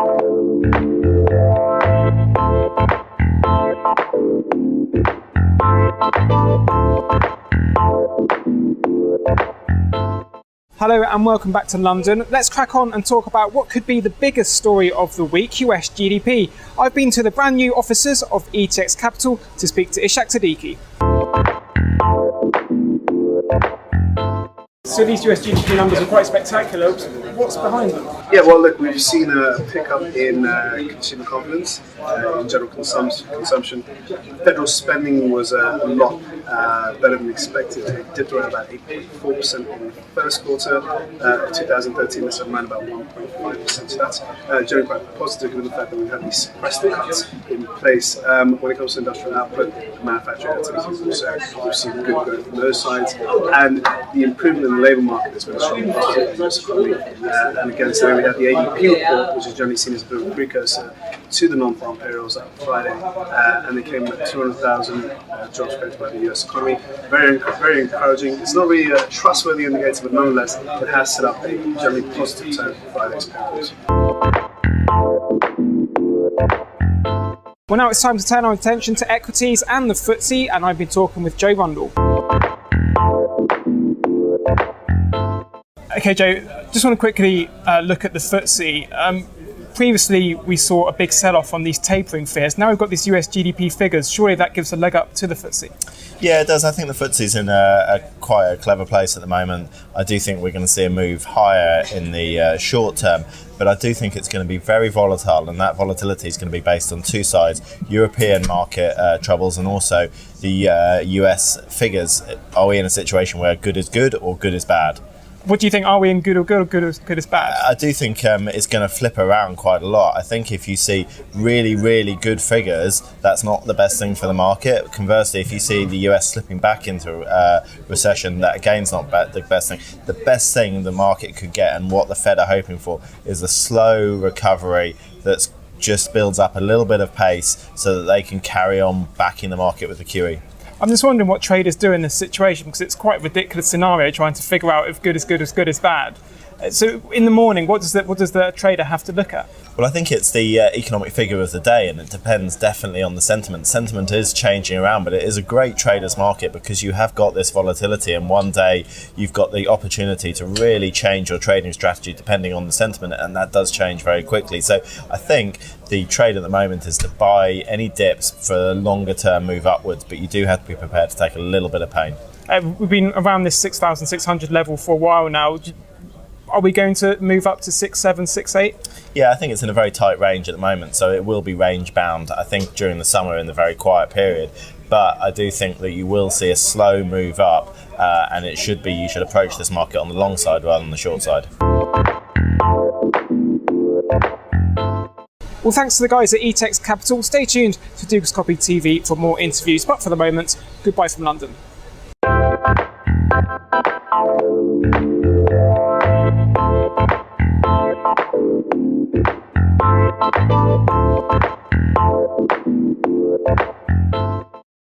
Hello and welcome back to London. Let's crack on and talk about what could be the biggest story of the week, US GDP. I've been to the brand new offices of ETX Capital to speak to Ishaq Siddiqi. So these US GDP numbers are quite spectacular. What's behind them? Yeah, well, look, we've seen a pickup in consumer confidence, in general consumption. Federal spending was a lot better than expected. It dipped around about 8.4% in the first quarter of 2013. That's around about 1.5%. So that's generally quite positive, given the fact that we've had these suppressed cuts in place. When it comes to industrial output, manufacturing activities also, we've seen good growth on those sides, and the improvement in the labour market has been a strong positive in the US economy. And again, so we had the ADP report, which is generally seen as a bit of a precursor to the non-farm payrolls on Friday, and they came at 200,000 jobs created by the US economy. Very, very encouraging. It's not really a trustworthy indicator, but nonetheless, it has set up a generally positive tone for Friday's payrolls. Well, now it's time to turn our attention to equities and the FTSE, and I've been talking with Joe Rundle. Okay, Joe, just want to quickly look at the FTSE. Previously, we saw a big sell-off on these tapering fears. Now we've got these US GDP figures. Surely that gives a leg up to the FTSE. Yeah, it does. I think the FTSE's in quite a clever place at the moment. I do think we're going to see a move higher in the short term, but I do think it's going to be very volatile, and that volatility is going to be based on two sides: European market troubles and also the US figures. Are we in a situation where good is good or good is bad? What do you think? Are we in good or good is bad? I do think it's going to flip around quite a lot. I think if you see really, really good figures, that's not the best thing for the market. Conversely, if you see the US slipping back into recession, that again's not the best thing. The best thing the market could get, and what the Fed are hoping for, is a slow recovery that's just builds up a little bit of pace so that they can carry on backing the market with the QE. I'm just wondering what traders do in this situation, because it's quite a ridiculous scenario trying to figure out if good is good is bad. So in the morning, what does the trader have to look at? Well, I think it's the economic figure of the day, and it depends definitely on the sentiment. Sentiment is changing around, but it is a great trader's market because you have got this volatility, and one day you've got the opportunity to really change your trading strategy depending on the sentiment, and that does change very quickly. So I think the trade at the moment is to buy any dips for a longer term move upwards, but you do have to be prepared to take a little bit of pain. We've been around this 6,600 level for a while now. Are we going to move up to 6.7, 6.8? Yeah, I think it's in a very tight range at the moment, so it will be range bound, I think, during the summer in the very quiet period. But I do think that you will see a slow move up, and you should approach this market on the long side rather than the short side. Well, thanks to the guys at ETX Capital. Stay tuned to Dukascopy TV for more interviews. But for the moment, goodbye from London. Thank you.